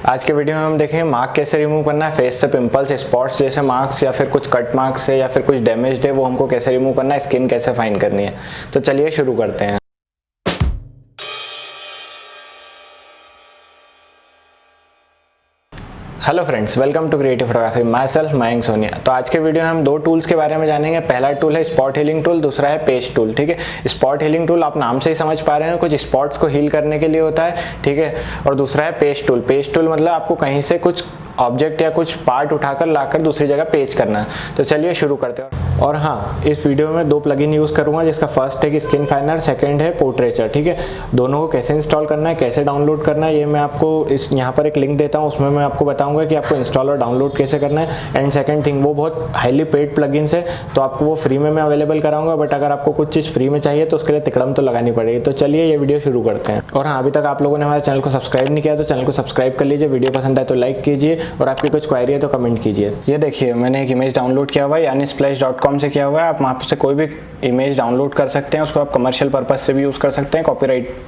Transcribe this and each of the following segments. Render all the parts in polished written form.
आज के वीडियो में हम देखेंगे मार्क कैसे रिमूव करना है, फेस से पिंपल्स, स्पॉट्स जैसे मार्क्स या फिर कुछ कट मार्क्स है या फिर कुछ डैमेज है वो हमको कैसे रिमूव करना है, स्किन कैसे फाइंड करनी है। तो चलिए शुरू करते हैं। Hello friends, welcome to creative photography. Myself Mayank Sonia. तो आज के वीडियो में हम दो टूल्स के बारे में जानेंगे। पहला टूल है स्पॉट हीलिंग टूल, दूसरा है पेस्ट टूल। ठीक है, स्पॉट हीलिंग टूल आप नाम से ही समझ पा रहे हैं, कुछ स्पॉट्स को हील करने के लिए होता है। ठीक है, और दूसरा है पेस्ट टूल। पेस्ट टूल मतलब आपको कहीं से कुछ ऑब्जेक्ट या कुछ पार्ट उठाकर लाकर दूसरी जगह पेस्ट करना है। तो चलिए शुरू करते हैं। और हाँ, इस वीडियो में दो प्लगइन यूज़ करूँगा, जिसका फर्स्ट है कि स्किन फाइनर, सेकंड है पोर्ट्रेचर। ठीक है, दोनों को कैसे इंस्टॉल करना है, कैसे डाउनलोड करना है, ये मैं आपको इस यहाँ पर एक लिंक देता हूँ, उसमें मैं आपको बताऊँगा कि आपको इंस्टॉल और डाउनलोड कैसे करना है। एंड सेकंड थिंग, वो बहुत हाईली पेड प्लगइन्स है, तो आपको वो फ्री में मैं अवेलेबल कराऊंगा। बट अगर आपको कुछ चीज़ फ्री में चाहिए तो उसके लिए तिकड़म तो लगानी पड़ेगी। तो चलिए ये वीडियो शुरू करते हैं। और हाँ, अभी तक आप लोगों ने हमारे चैनल को सब्सक्राइब नहीं किया तो चैनल को सब्सक्राइब कर लीजिए। वीडियो पसंद आए तो लाइक कीजिए और आपकी कुछ क्वेरी है तो कमेंट कीजिए। ये देखिए, मैंने एक इमेज डाउनलोड किया हुआ है, यानी splash.com से किया हुआ है। आप वहाँ से कोई भी इमेज डाउनलोड कर सकते हैं, उसको आप कमर्शियल पर्पज से भी यूज़ कर सकते हैं।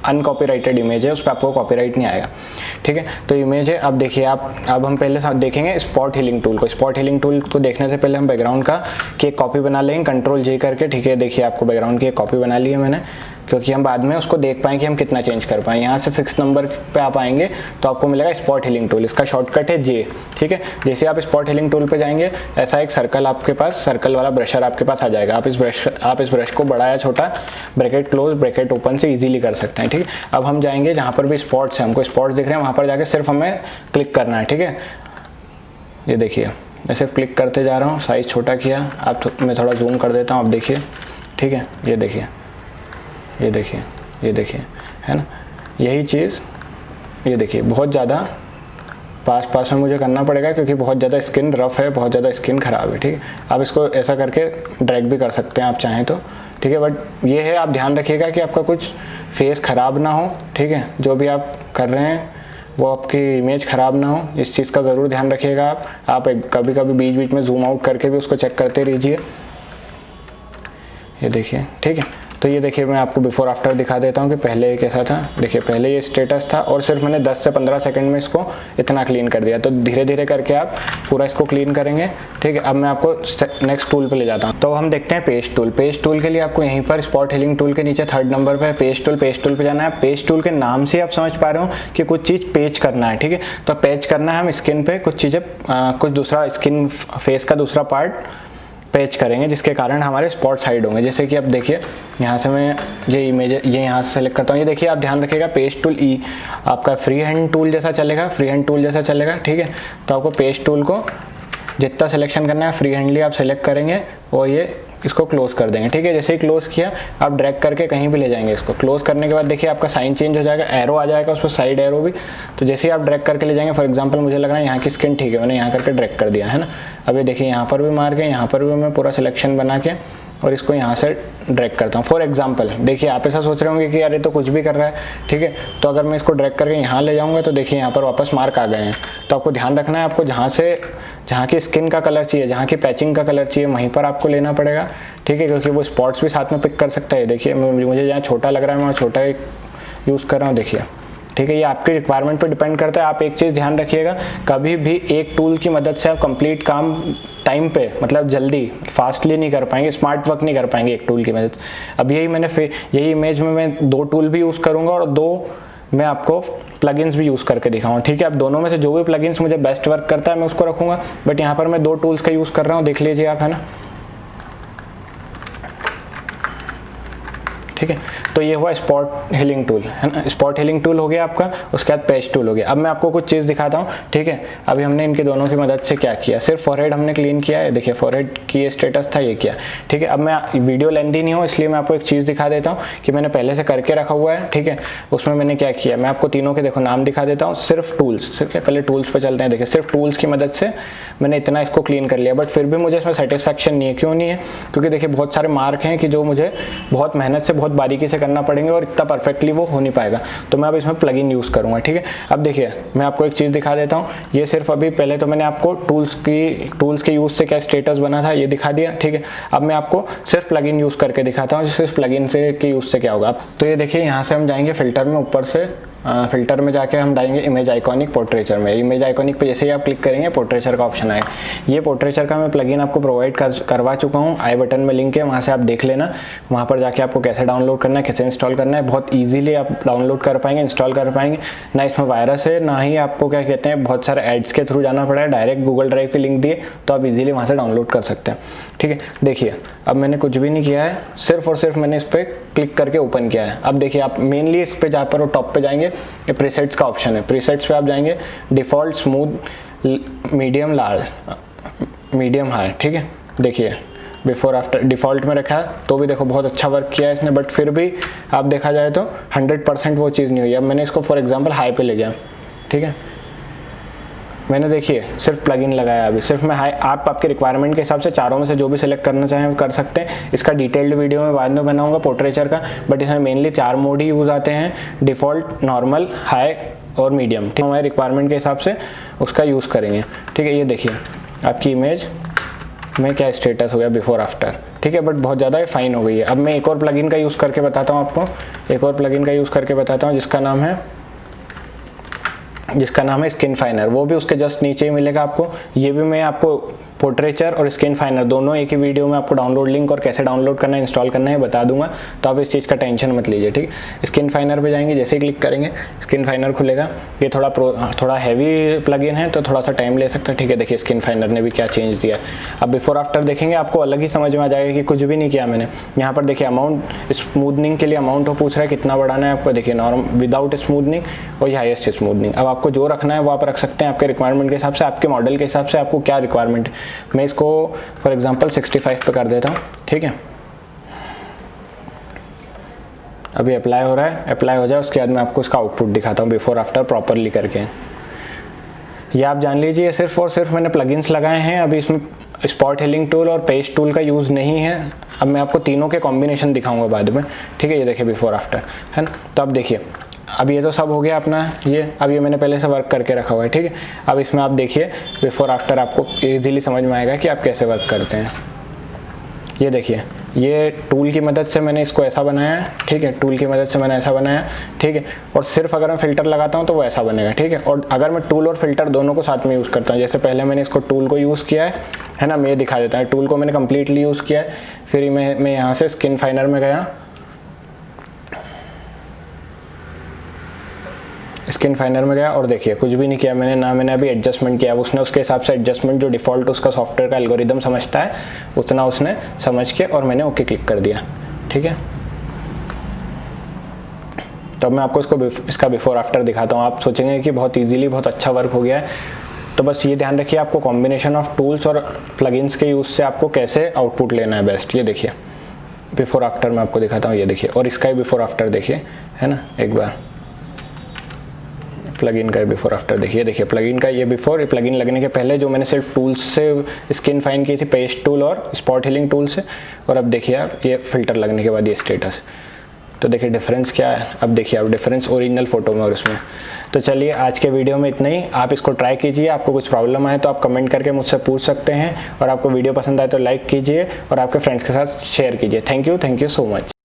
अनकॉपीराइटेड इमेज है, उस पर आपको कॉपीराइट नहीं आएगा। ठीक है, तो इमेज है। अब देखिए, अब हम पहले देखेंगे स्पॉट हीलिंग टूल को। स्पॉट हीलिंग टूल को देखने से पहले हम बैकग्राउंड का की एक कॉपी बना लेंगे, Ctrl+J करके। ठीक है, देखिए आपको बैकग्राउंड की एक कॉपी बना ली है मैंने, क्योंकि हम बाद में उसको देख पाएँ कि हम कितना चेंज कर पाएँ। यहाँ से 6 नंबर पे आप आएंगे तो आपको मिलेगा स्पॉट हीलिंग टूल। इसका शॉर्टकट है J। ठीक है, जैसे आप स्पॉट हीलिंग टूल पे जाएंगे, ऐसा एक सर्कल आपके पास, सर्कल वाला ब्रशर आपके पास आ जाएगा। आप इस ब्रश को बड़ा या छोटा, ब्रैकेट क्लोज ब्रैकेट ओपन से इजीली कर सकते हैं। ठीक है, अब हम जाएंगे जहाँ पर भी स्पॉट्स हैं, हमको स्पॉट्स दिख रहे हैं, वहाँ पर जाके सिर्फ हमें क्लिक करना है। ठीक है, ये देखिए मैं सिर्फ क्लिक करते जा रहा हूँ, साइज़ छोटा किया। मैं थोड़ा जूम कर देता हूँ, आप देखिए। ठीक है, ये देखिए, ये देखिए, ये देखिए, है ना, यही चीज़। ये देखिए, बहुत ज़्यादा पास में मुझे करना पड़ेगा क्योंकि बहुत ज़्यादा स्किन रफ है, बहुत ज़्यादा स्किन ख़राब है। ठीक है, आप इसको ऐसा करके ड्रैग भी कर सकते हैं आप चाहें तो। ठीक है, बट ये है, आप ध्यान रखिएगा कि आपका कुछ फेस ख़राब ना हो। ठीक है, जो भी आप कर रहे हैं वो आपकी इमेज ख़राब ना हो, इस चीज़ का ज़रूर ध्यान रखिएगा। आप कभी कभी बीच में जूम आउट करके भी उसको चेक करते रहिए। ये देखिए, ठीक है, तो ये देखिए, मैं आपको बिफोर आफ्टर दिखा देता हूँ कि पहले कैसा था। देखिए, पहले ये स्टेटस था और सिर्फ मैंने 10 से 15 सेकंड में इसको इतना क्लीन कर दिया। तो धीरे धीरे करके आप पूरा इसको क्लीन करेंगे। ठीक है, अब मैं आपको नेक्स्ट टूल पे ले जाता हूँ। तो हम देखते हैं पेस्ट टूल। पेस्ट टूल के लिए आपको यहीं पर स्पॉट हीलिंग टूल के नीचे 3rd नंबर पर पेस्ट टूल पे जाना है। पेस्ट टूल के नाम से आप समझ पा रहे हो कि कुछ चीज़ पेच करना है। ठीक है, तो पेच करना है हम स्किन पे कुछ चीज़ें, कुछ दूसरा स्किन फेस का दूसरा पार्ट पेच करेंगे, जिसके कारण हमारे स्पॉट्स हाइड होंगे। जैसे कि आप देखिए, यहाँ से मैं ये इमेज ये यहाँ से सेलेक्ट करता हूँ। ये देखिए, आप ध्यान रखिएगा, पेस्ट टूल ई आपका फ्री हैंड टूल जैसा चलेगा। ठीक है, तो आपको पेस्ट टूल को जितना सिलेक्शन करना है फ्री हैंडली आप सेलेक्ट करेंगे और ये इसको क्लोज कर देंगे। ठीक है, जैसे ही क्लोज किया, आप ड्रैग करके कहीं भी ले जाएंगे। इसको क्लोज करने के बाद देखिए आपका साइन चेंज हो जाएगा, एरो आ जाएगा उस पर, साइड एरो भी। तो जैसे ही आप ड्रैग करके ले जाएंगे, फॉर एग्जांपल मुझे लग रहा है यहाँ की स्किन ठीक है, मैंने यहाँ करके ड्रैग कर दिया है ना। अब ये देखिए, यहाँ पर भी मार के, यहाँ पर भी मैं पूरा सिलेक्शन बना के और इसको यहाँ से ड्रैग करता हूँ। फॉर एग्जांपल देखिए, आप ऐसा सोच रहे होंगे कि यार ये तो कुछ भी कर रहा है। ठीक है, तो अगर मैं इसको ड्रैग करके यहाँ ले जाऊँगा तो देखिए यहाँ पर वापस मार्क आ गए हैं। तो आपको ध्यान रखना है, आपको जहाँ की स्किन का कलर चाहिए, जहाँ की पैचिंग का कलर चाहिए, वहीं पर आपको लेना पड़ेगा। ठीक है, क्योंकि वो स्पॉट्स भी साथ में पिक कर सकता है। देखिए, मुझे जहाँ छोटा लग रहा है मैं छोटा यूज़ कर रहा हूँ, देखिए। ठीक है, ये आपकी रिक्वायरमेंट पे डिपेंड करता है। आप एक चीज़ ध्यान रखिएगा, कभी भी एक टूल की मदद से आप कंप्लीट काम टाइम पे, मतलब जल्दी फास्टली नहीं कर पाएंगे, स्मार्ट वर्क नहीं कर पाएंगे एक टूल की मदद से। अब यही इमेज में मैं 2 टूल भी यूज़ करूँगा और 2 मैं आपको प्लगइन्स भी यूज़ करके दिखाऊंगा। ठीक है, अब दोनों में से जो भी प्लगइन्स मुझे बेस्ट वर्क करता है मैं उसको रखूँगा। बट यहाँ पर मैं 2 टूल्स का यूज़ कर रहा हूँ, देख लीजिए आप, है ना। ठीक है, तो ये हुआ स्पॉट हीलिंग टूल, है ना। स्पॉट हीलिंग टूल हो गया आपका, उसके बाद पेस्ट टूल हो गया। अब मैं आपको कुछ चीज़ दिखाता हूँ। ठीक है, अभी हमने इनके दोनों की मदद से क्या किया, सिर्फ फॉरहेड हमने क्लीन किया है। देखिए, फॉरहेड की ये स्टेटस था, ये किया। ठीक है, अब मैं वीडियो लेंथी नहीं हो इसलिए मैं आपको एक चीज़ दिखा देता हूँ कि मैंने पहले से करके रखा हुआ है। ठीक है, उसमें मैंने क्या किया, मैं आपको तीनों के देखो नाम दिखा देता हूँ। सिर्फ टूल्स, पहले टूल्स पर चलते हैं। देखिए, सिर्फ टूल्स की मदद से मैंने इतना इसको क्लीन कर लिया। बट फिर भी मुझे इसमें सेटिस्फैक्शन नहीं है। क्यों नहीं है? क्योंकि देखिए, बहुत सारे मार्क हैं कि जो मुझे बहुत मेहनत से, बहुत बारीकी से करना पड़ेंगे और इतना परफेक्टली वो हो नहीं पाएगा। तो मैं अब इसमें प्लगइन यूज़ करूँगा। ठीक है, अब देखिए, मैं आपको एक चीज़ दिखा देता हूँ। ये सिर्फ अभी पहले तो मैंने आपको टूल्स के यूज़ से क्या स्टेटस बना था ये दिखा दिया। ठीक है, अब मैं आपको सिर्फ प्लगइन यूज़ करके दिखाता हूँ, सिर्फ प्लगइन से के यूज़ से क्या होगा। तो ये देखिए, यहाँ से हम जाएंगे फिल्टर में, ऊपर से फिल्टर में जाके हम डालेंगे इमेज आइकॉनिक पोर्ट्रेचर में। इमेज आइकॉनिक पे जैसे ही आप क्लिक करेंगे पोर्ट्रेचर का ऑप्शन आएगा। ये पोर्ट्रेचर का मैं प्लगइन आपको प्रोवाइड करवा चुका हूँ, आई बटन में लिंक है, वहाँ से आप देख लेना। वहाँ पर जाके आपको कैसे डाउनलोड करना है, कैसे इंस्टॉल करना है, बहुत ईजिली आप डाउनलोड कर पाएंगे, इंस्टॉल कर पाएंगे। ना इसमें वायरस है, ना ही आपको क्या कहते हैं बहुत सारे एड्स के थ्रू जाना पड़ा है, डायरेक्ट गूगल ड्राइव की लिंक दिए तो आप इजीली वहाँ से डाउनलोड कर सकते हैं। ठीक है, देखिए अब मैंने कुछ भी नहीं किया है, सिर्फ और सिर्फ मैंने इस पर क्लिक करके ओपन किया है। अब देखिए आप मेनली इस पे जहाँ पर टॉप पे जाएंगे, ये प्रीसेट्स का ऑप्शन है। प्रीसेट्स पे आप जाएंगे, default, smooth, medium, large, medium, high. ठीक है, देखिए बिफोर आफ्टर डिफ़ॉल्ट में रखा है तो भी देखो बहुत अच्छा वर्क किया है इसने, बट फिर भी आप देखा जाए तो 100% वो चीज़ नहीं हुई। अब मैंने इसको फॉर एग्जांपल हाई पे ले गया। ठीक है, मैंने देखिए सिर्फ प्लगइन लगाया अभी, सिर्फ मैं हाई। आप आपके रिक्वायरमेंट के हिसाब से चारों में से जो भी सिलेक्ट करना चाहें कर सकते हैं। इसका डिटेल्ड वीडियो मैं बाद में बनाऊंगा पोर्ट्रेचर का, बट इसमें मेनली 4 मोड ही यूज़ आते हैं, डिफ़ॉल्ट, नॉर्मल, हाई और मीडियम। ठीक है, हमारे रिक्वायरमेंट के हिसाब से उसका यूज़ करेंगे। ठीक है, ये देखिए आपकी इमेज में क्या स्टेटस हो गया बिफोर आफ्टर। ठीक है, बट बहुत ज़्यादा फाइन हो गई है। अब मैं एक और प्लगइन का यूज़ करके बताता हूँ आपको, एक और प्लगइन का यूज़ करके बताता हूँ जिसका नाम है स्किन फाइनर। वो भी उसके जस्ट नीचे ही मिलेगा आपको। ये भी मैं आपको पोर्ट्रेचर और स्किन फाइनर दोनों एक ही वीडियो में आपको डाउनलोड लिंक और कैसे डाउनलोड करना है, इंस्टॉल करना है बता दूंगा, तो आप इस चीज़ का टेंशन मत लीजिए। ठीक है, स्किन फाइनर पे जाएंगे, जैसे ही क्लिक करेंगे स्किन फाइनर खुलेगा। ये थोड़ा हैवी प्लगइन है तो थोड़ा सा टाइम ले सकता है। ठीक है, देखिए स्किन फाइनर ने भी क्या चेंज दिया। अब बिफोर आफ्टर देखेंगे आपको अलग ही समझ में आ जाएगा कि कुछ भी नहीं किया मैंने। यहाँ पर देखिए अमाउंट, स्मूदनिंग के लिए अमाउंट वो पूछ रहा है कितना बढ़ाना है आपको। देखिए नॉर्मल, विदाउट स्मूदनिंग और हाईएस्ट स्मूदनिंग। अब आपको जो रखना है वो आप रख सकते हैं आपके रिक्वायरमेंट के हिसाब से, आपके मॉडल के हिसाब से आपको क्या रिक्वायरमेंट है। मैं इसको फॉर एग्जांपल 65 पे कर देता हूँ। ठीक है, अभी अप्लाई हो रहा है, अप्लाई हो जाए उसके बाद मैं आपको इसका आउटपुट दिखाता हूँ बिफोर आफ्टर प्रॉपरली करके। ये आप जान लीजिए सिर्फ और सिर्फ मैंने प्लगइन्स लगाए हैं, अभी इसमें स्पॉट हीलिंग टूल और पेस्ट टूल का यूज़ नहीं है। अब मैं आपको तीनों के कॉम्बिनेशन दिखाऊंगा बाद में। ठीक है, ये देखिए बिफोर आफ्टर है ना। तो अब देखिए अब ये तो सब हो गया अपना ये, अब ये मैंने पहले से वर्क करके रखा हुआ है। ठीक है, अब इसमें आप देखिए बिफोर आफ्टर आपको इजीली समझ में आएगा कि आप कैसे वर्क करते हैं। ये देखिए ये टूल की मदद से मैंने इसको ऐसा बनाया है। ठीक है, टूल की मदद से मैंने ऐसा बनाया। ठीक है, और सिर्फ अगर मैं फिल्टर लगाता हूँ तो वो ऐसा बनेगा। ठीक है, और अगर मैं टूल और फिल्टर दोनों को साथ में यूज़ करता हूँ, जैसे पहले मैंने इसको टूल को यूज़ किया है ना, मैं ये दिखा देता हूँ। टूल को मैंने कम्प्लीटली यूज़ किया है, फिर मैं यहाँ से स्किन फाइनर में गया, स्किन फाइनर में गया और देखिए कुछ भी नहीं किया मैंने, ना मैंने अभी एडजस्टमेंट किया। उसने उसके हिसाब से एडजस्टमेंट जो डिफ़ॉल्ट उसका सॉफ्टवेयर का एल्गोरिदम समझता है उतना उसने समझ के और मैंने ओके क्लिक कर दिया। ठीक है, तो अब मैं आपको इसका बिफोर आफ्टर दिखाता हूँ। आप सोचेंगे कि बहुत ईजीली बहुत अच्छा वर्क हो गया है, तो बस ये ध्यान रखिए आपको कॉम्बिनेशन ऑफ टूल्स और प्लगइन्स के यूज़ से आपको कैसे आउटपुट लेना है बेस्ट। ये देखिए बिफोर आफ्टर मैं आपको दिखाता हूँ, ये देखिए, और इसका ही बिफोर आफ्टर देखिए, है ना। एक बार प्लगइन का बिफोर आफ्टर देखिए प्लगइन का ये बिफोर, प्लगइन लगने के पहले जो मैंने सिर्फ टूल्स से स्किन फाइन की थी, पेस्ट टूल और स्पॉट हीलिंग टूल से, और अब देखिए आप ये फिल्टर लगने के बाद ये स्टेटस। तो देखिए डिफरेंस क्या है, अब देखिए आप डिफरेंस ओरिजिनल फ़ोटो में और उसमें। तो चलिए आज के वीडियो में इतना ही। आप इसको ट्राई कीजिए, आपको कुछ प्रॉब्लम आए तो आप कमेंट करके मुझसे पूछ सकते हैं, और आपको वीडियो पसंद आए तो लाइक कीजिए और आपके फ्रेंड्स के साथ शेयर कीजिए। Thank you so much.